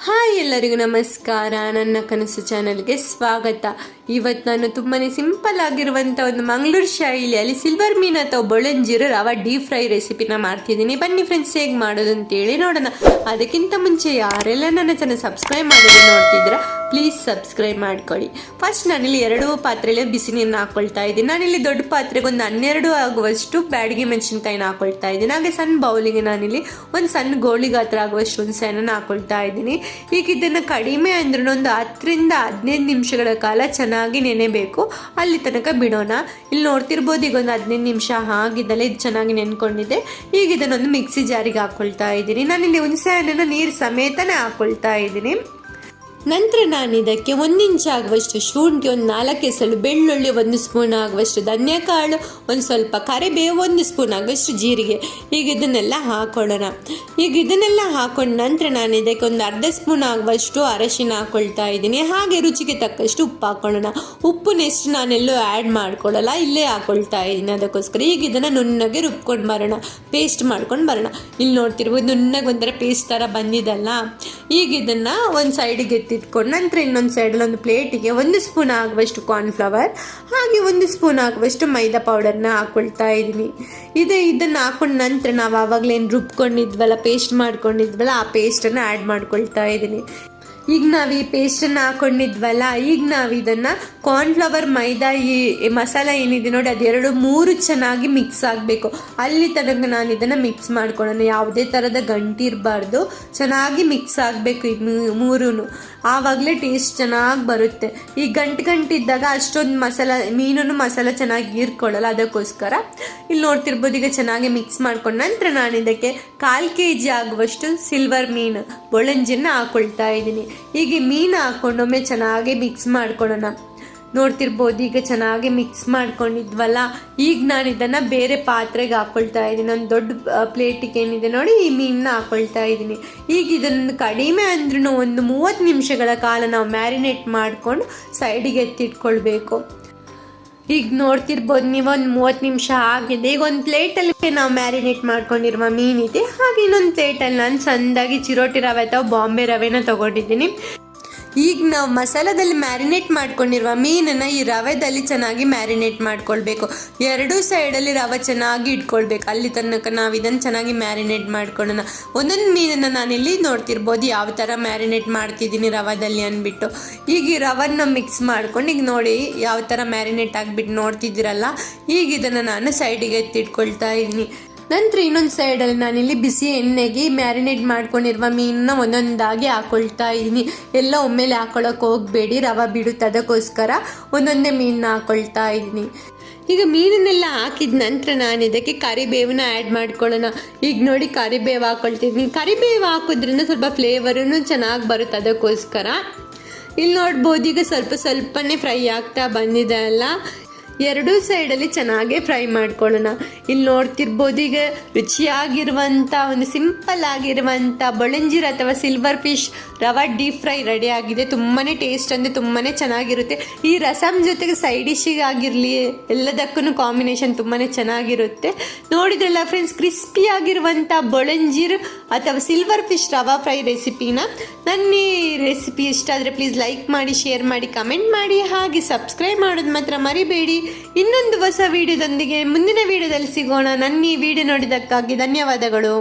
Hi ಎಲ್ಲರಿಗೂ ನಮಸ್ಕಾರ. ನನ್ನ ಕನಸು ಚಾನಲ್ಗೆ ಸ್ವಾಗತ. ಇವತ್ತು ನಾನು ತುಂಬಾ ಸಿಂಪಲ್ ಆಗಿರುವಂಥ ಒಂದು ಮಂಗಳೂರು ಶೈಲಿಯಲ್ಲಿ ಸಿಲ್ವರ್ ಮೀನು ಅಥವಾ ಬೊಳಂಜಿರು ರವಾ ಡೀಪ್ ಫ್ರೈ ರೆಸಿಪಿನ ಮಾಡ್ತಿದ್ದೀನಿ. ಬನ್ನಿ ಫ್ರೆಂಡ್ಸ್, ಹೇಗೆ ಮಾಡೋದು ಅಂತೇಳಿ ನೋಡೋಣ. ಅದಕ್ಕಿಂತ ಮುಂಚೆ ಯಾರೆಲ್ಲ ನನ್ನ ಚಾನಲ್ ಸಬ್ಸ್ಕ್ರೈಬ್ ಮಾಡೋದು ನೋಡ್ತಿದ್ದೀರಾ, ಪ್ಲೀಸ್ ಸಬ್ಸ್ಕ್ರೈಬ್ ಮಾಡ್ಕೊಳ್ಳಿ. ಫಸ್ಟ್ ನಾನಿಲ್ಲಿ 2 ಪಾತ್ರೆಯಲ್ಲಿ ಬಿಸಿ ನೀರನ್ನ ಹಾಕ್ಕೊಳ್ತಾ ಇದ್ದೀನಿ. ನಾನಿಲ್ಲಿ ದೊಡ್ಡ ಪಾತ್ರೆಗೆ ಒಂದು 12 ಆಗುವಷ್ಟು ಬ್ಯಾಡಗಿ ಮೆಣಸಿನ್ಕಾಯಿನ ಹಾಕ್ಕೊಳ್ತಾ ಇದ್ದೀನಿ. ಹಾಗೆ ಸಣ್ಣ ಬೌಲಿಗೆ ನಾನಿಲ್ಲಿ ಒಂದು ಸಣ್ಣ ಗೋಳಿ ಗಾತ್ರ ಆಗುವಷ್ಟು ಹುಣಸೆಹಣ್ಣನ್ನು ಹಾಕ್ಕೊಳ್ತಾ ಇದ್ದೀನಿ. ಈಗ ಇದನ್ನು ಕಡಿಮೆ ಅಂದ್ರೆ ಒಂದು 10 ರಿಂದ 15 ನಿಮಿಷಗಳ ಕಾಲ ಚೆನ್ನಾಗಿ ನೆನೆಬೇಕು, ಅಲ್ಲಿ ತನಕ ಬಿಡೋಣ. ಇಲ್ಲಿ ನೋಡ್ತಿರ್ಬೋದು, ಈಗ ಒಂದು 15 ನಿಮಿಷ ಆಗಿದ್ದಲ್ಲ, ಇದು ಚೆನ್ನಾಗಿ ನೆನ್ಕೊಂಡಿದೆ. ಈಗ ಇದನ್ನೊಂದು ಮಿಕ್ಸಿ ಜಾರಿಗೆ ಹಾಕ್ಕೊಳ್ತಾ ಇದ್ದೀನಿ. ನಾನಿಲ್ಲಿ ಹುಣಸೆ ಹಣ್ಣನ್ನು ನೀರು ಸಮೇತನೇ ಹಾಕ್ಕೊಳ್ತಾ ಇದ್ದೀನಿ. ನಂತರ ನಾನು ಇದಕ್ಕೆ 1 ಇಂಚ್ ಆಗುವಷ್ಟು ಶುಂಠಿ, ಒಂದು 4 ಎಸಳು ಬೆಳ್ಳುಳ್ಳಿ, 1 ಸ್ಪೂನ್ ಆಗುವಷ್ಟು ಧನ್ಯಕಾಳು, ಒಂದು ಸ್ವಲ್ಪ ಕರಿಬೇವು, 1 ಸ್ಪೂನ್ ಆಗುವಷ್ಟು ಜೀರಿಗೆ, ಈಗ ಇದನ್ನೆಲ್ಲ ಹಾಕೊಳ್ಳೋಣ. ಈಗ ಇದನ್ನೆಲ್ಲ ಹಾಕೊಂಡ ನಂತರ ನಾನು ಇದಕ್ಕೆ ಒಂದು 1/2 ಸ್ಪೂನ್ ಆಗುವಷ್ಟು ಅರಶಿನ ಹಾಕೊಳ್ತಾ ಇದ್ದೀನಿ. ಹಾಗೆ ರುಚಿಗೆ ತಕ್ಕಷ್ಟು ಉಪ್ಪು ಹಾಕೊಳ್ಳೋಣ. ಉಪ್ಪು ನೆಕ್ಸ್ಟ್ ನಾನೆಲ್ಲೂ ಆ್ಯಡ್ ಮಾಡ್ಕೊಳ್ಳಲ್ಲ, ಇಲ್ಲೇ ಹಾಕೊಳ್ತಾ ಇದ್ದೀನಿ. ಅದಕ್ಕೋಸ್ಕರ ಈಗ ಇದನ್ನು ನುಣ್ಣಗೆ ರುಬ್ಕೊಂಡು ಬರೋಣ, ಪೇಸ್ಟ್ ಮಾಡ್ಕೊಂಡು ಬರೋಣ. ಇಲ್ಲಿ ನೋಡ್ತಿರ್ಬೋದು, ನುಣ್ಣಗೆ ಒಂಥರ ಪೇಸ್ಟ್ ಥರ ಬಂದಿದಲ್ಲ. ಈಗ ಇದನ್ನು ಒಂದು ಸೈಡಿಗೆ ಇಟ್ಕೊಂಡು ನಂತರ ಇನ್ನೊಂದು ಸೈಡಲ್ಲಿ ಒಂದು ಪ್ಲೇಟಿಗೆ 1 ಸ್ಪೂನ್ ಆಗುವಷ್ಟು ಕಾರ್ನ್ಫ್ಲವರ್, ಹಾಗೆ 1 ಸ್ಪೂನ್ ಆಗುವಷ್ಟು ಮೈದಾ ಪೌಡರ್ನ ಹಾಕ್ಕೊಳ್ತಾ ಇದ್ದೀನಿ. ಇದನ್ನು ಹಾಕೊಂಡ ನಂತರ ನಾವು ಆವಾಗಲೇನು ರುಬ್ಕೊಂಡಿದ್ವಲ್ಲ, ಪೇಸ್ಟ್ ಮಾಡ್ಕೊಂಡಿದ್ವಲ್ಲ, ಆ ಪೇಸ್ಟನ್ನು ಆ್ಯಡ್ ಮಾಡ್ಕೊಳ್ತಾ ಇದ್ದೀನಿ. ಈಗ ನಾವು ಈ ಪೇಸ್ಟನ್ನು ಹಾಕೊಂಡಿದ್ವಲ್ಲ, ಈಗ ನಾವು ಇದನ್ನು ಕಾರ್ನ್ಫ್ಲವರ್, ಮೈದಾ, ಈ ಮಸಾಲ ಏನಿದೆ ನೋಡಿ, ಅದು 2-3 ಚೆನ್ನಾಗಿ ಮಿಕ್ಸ್ ಆಗಬೇಕು. ಅಲ್ಲಿ ತನಕ ನಾನು ಇದನ್ನು ಮಿಕ್ಸ್ ಮಾಡ್ಕೊಳ್ಳೋಣ. ಯಾವುದೇ ಥರದ ಗಂಟು ಇರಬಾರ್ದು, ಚೆನ್ನಾಗಿ ಮಿಕ್ಸ್ ಆಗಬೇಕು ಈಗ 3. ಆವಾಗಲೇ ಟೇಸ್ಟ್ ಚೆನ್ನಾಗಿ ಬರುತ್ತೆ. ಈ ಗಂಟಿದ್ದಾಗ ಅಷ್ಟೊಂದು ಮೀನು ಮಸಾಲ ಚೆನ್ನಾಗಿ ಹೀರ್ಕೊಳ್ಳಲ್ಲ. ಅದಕ್ಕೋಸ್ಕರ ಇಲ್ಲಿ ನೋಡ್ತಿರ್ಬೋದು, ಈಗ ಚೆನ್ನಾಗಿ ಮಿಕ್ಸ್ ಮಾಡ್ಕೊಂಡು ನಂತರ ನಾನು ಇದಕ್ಕೆ 1/4 kg ಆಗುವಷ್ಟು ಸಿಲ್ವರ್ ಮೀನು ಬೊಳಂಜಿನ ಹಾಕ್ಕೊಳ್ತಾ ಇದ್ದೀನಿ. ಈಗ ಮೀನು ಹಾಕ್ಕೊಂಡೊಮ್ಮೆ ಚೆನ್ನಾಗಿ ಮಿಕ್ಸ್ ಮಾಡ್ಕೊಳ್ಳೋಣ. ನೋಡ್ತಿರ್ಬೋದು, ಈಗ ಚೆನ್ನಾಗಿ ಮಿಕ್ಸ್ ಮಾಡ್ಕೊಂಡಿದ್ವಲ್ಲ, ಈಗ ನಾನು ಇದನ್ನು ಬೇರೆ ಪಾತ್ರೆಗೆ ಹಾಕ್ಕೊಳ್ತಾ ಇದ್ದೀನಿ. ಒಂದು ದೊಡ್ಡ ಪ್ಲೇಟಿಗೆ ಏನಿದೆ ನೋಡಿ, ಈ ಮೀನನ್ನ ಹಾಕ್ಕೊಳ್ತಾ ಇದ್ದೀನಿ. ಈಗ ಇದನ್ನು ಕಡಿಮೆ ಅಂದ್ರೂ ಒಂದು 30 ನಿಮಿಷಗಳ ಕಾಲ ನಾವು ಮ್ಯಾರಿನೇಟ್ ಮಾಡ್ಕೊಂಡು ಸೈಡಿಗೆ ಎತ್ತಿಟ್ಕೊಳ್ಬೇಕು. ಈಗ ನೋಡ್ತಿರ್ಬೋದು ನೀವು, ಒಂದು 30 ನಿಮಿಷ ಆಗಿದೆ. ಈಗ ಒಂದು ಪ್ಲೇಟಲ್ಲಿ ನಾವು ಮ್ಯಾರಿನೇಟ್ ಮಾಡ್ಕೊಂಡಿರುವ ಮೀನಿದೆ. ಹಾಗೆ ಇನ್ನೊಂದು ಪ್ಲೇಟಲ್ಲಿ ನಾನು ಸಣ್ಣದಾಗಿ ಚಿರೋಟಿ ರವೆ ಅಥವಾ ಬಾಂಬೆ ರವೆನ ತೊಗೊಂಡಿದ್ದೀನಿ. ಈಗ ನಾವು ಮಸಾಲದಲ್ಲಿ ಮ್ಯಾರಿನೇಟ್ ಮಾಡ್ಕೊಂಡಿರುವ ಮೀನನ್ನು ಈ ರವೆದಲ್ಲಿ ಚೆನ್ನಾಗಿ ಮ್ಯಾರಿನೇಟ್ ಮಾಡ್ಕೊಳ್ಬೇಕು. 2 ಸೈಡಲ್ಲಿ ರವೆ ಚೆನ್ನಾಗಿ ಇಟ್ಕೊಳ್ಬೇಕು, ಅಲ್ಲಿ ತನಕ ನಾವು ಇದನ್ನು ಚೆನ್ನಾಗಿ ಮ್ಯಾರಿನೇಟ್ ಮಾಡ್ಕೊಳ್ಳೋಣ. ಒಂದೊಂದು ಮೀನನ್ನು ನಾನಿಲ್ಲಿ ನೋಡ್ತಿರ್ಬೋದು ಯಾವ ಥರ ಮ್ಯಾರಿನೇಟ್ ಮಾಡ್ತಿದ್ದೀನಿ ರವೆದಲ್ಲಿ ಅಂದ್ಬಿಟ್ಟು. ಈಗ ಈ ರವನ್ನು ಮಿಕ್ಸ್ ಮಾಡ್ಕೊಂಡು ಈಗ ನೋಡಿ ಯಾವ ಥರ ಮ್ಯಾರಿನೇಟ್ ಆಗಿಬಿಟ್ಟು ನೋಡ್ತಿದ್ದೀರಲ್ಲ. ಈಗ ಇದನ್ನು ನಾನು ಸೈಡಿಗೆ ಎತ್ತಿಟ್ಕೊಳ್ತಾ ಇದ್ದೀನಿ. ನಂತರ ಇನ್ನೊಂದು ಸೈಡಲ್ಲಿ ನಾನಿಲ್ಲಿ ಬಿಸಿ ಎಣ್ಣೆಗೆ ಮ್ಯಾರಿನೇಟ್ ಮಾಡ್ಕೊಂಡಿರುವ ಮೀನನ್ನ ಒಂದೊಂದಾಗಿ ಹಾಕ್ಕೊಳ್ತಾ ಇದ್ದೀನಿ. ಎಲ್ಲ ಒಮ್ಮೆಲೆ ಹಾಕೊಳ್ಳೋಕೆ ಹೋಗಬೇಡಿ, ರವೆ ಬಿಡುತ್ತೆ. ಅದಕ್ಕೋಸ್ಕರ ಒಂದೊಂದೇ ಮೀನನ್ನ ಹಾಕ್ಕೊಳ್ತಾ ಇದ್ದೀನಿ. ಈಗ ಮೀನನ್ನೆಲ್ಲ ಹಾಕಿದ ನಂತರ ನಾನು ಇದಕ್ಕೆ ಕರಿಬೇವನ್ನ ಆ್ಯಡ್ ಮಾಡ್ಕೊಳ್ಳೋಣ. ಈಗ ನೋಡಿ ಕರಿಬೇವು ಹಾಕ್ಕೊಳ್ತಿದ್ದೀನಿ. ಕರಿಬೇವು ಹಾಕೋದ್ರಿಂದ ಸ್ವಲ್ಪ ಫ್ಲೇವರೂ ಚೆನ್ನಾಗಿ ಬರುತ್ತೆ. ಅದಕ್ಕೋಸ್ಕರ ಇಲ್ಲಿ ನೋಡ್ಬೋದು, ಈಗ ಸ್ವಲ್ಪನೇ ಫ್ರೈ ಆಗ್ತಾ ಬಂದಿದೆ ಅಲ್ಲ. 2 ಸೈಡಲ್ಲಿ ಚೆನ್ನಾಗೇ ಫ್ರೈ ಮಾಡ್ಕೊಳ್ಳೋಣ. ಇಲ್ಲಿ ನೋಡ್ತಿರ್ಬೋದು, ಈಗ ರುಚಿಯಾಗಿರುವಂಥ ಒಂದು ಸಿಂಪಲ್ ಆಗಿರುವಂಥ ಬೊಳಂಜಿರು ಅಥವಾ ಸಿಲ್ವರ್ ಫಿಶ್ ರವಾ ಡೀಪ್ ಫ್ರೈ ರೆಡಿ ಆಗಿದೆ. ತುಂಬಾ ಟೇಸ್ಟ್ ಅಂದರೆ ತುಂಬಾ ಚೆನ್ನಾಗಿರುತ್ತೆ. ಈ ರಸಮ್ ಜೊತೆಗೆ ಸೈಡ್ ಡಿಶ್ಶಿಗೆ ಆಗಿರಲಿ, ಎಲ್ಲದಕ್ಕೂ ಕಾಂಬಿನೇಷನ್ ತುಂಬಾ ಚೆನ್ನಾಗಿರುತ್ತೆ. ನೋಡಿದ್ರಲ್ಲ ಫ್ರೆಂಡ್ಸ್, ಕ್ರಿಸ್ಪಿಯಾಗಿರುವಂಥ ಬೊಳಂಜಿರು ಅಥವಾ ಸಿಲ್ವರ್ ಫಿಶ್ ರವಾ ಫ್ರೈ ರೆಸಿಪಿನ. ನನ್ನ ಈ ರೆಸಿಪಿ ಇಷ್ಟ ಆದರೆ ಪ್ಲೀಸ್ ಲೈಕ್ ಮಾಡಿ, ಶೇರ್ ಮಾಡಿ, ಕಮೆಂಟ್ ಮಾಡಿ, ಹಾಗೆ ಸಬ್ಸ್ಕ್ರೈಬ್ ಮಾಡೋದು ಮಾತ್ರ ಮರಿಬೇಡಿ. ಇನ್ನೊಂದು ಹೊಸ ವಿಡಿಯೋದೊಂದಿಗೆ ಮುಂದಿನ ವಿಡಿಯೋದಲ್ಲಿ ಸಿಗೋಣ. ನನ್ನ ಈ ವಿಡಿಯೋ ನೋಡಿದ್ದಕ್ಕಾಗಿ ಧನ್ಯವಾದಗಳು.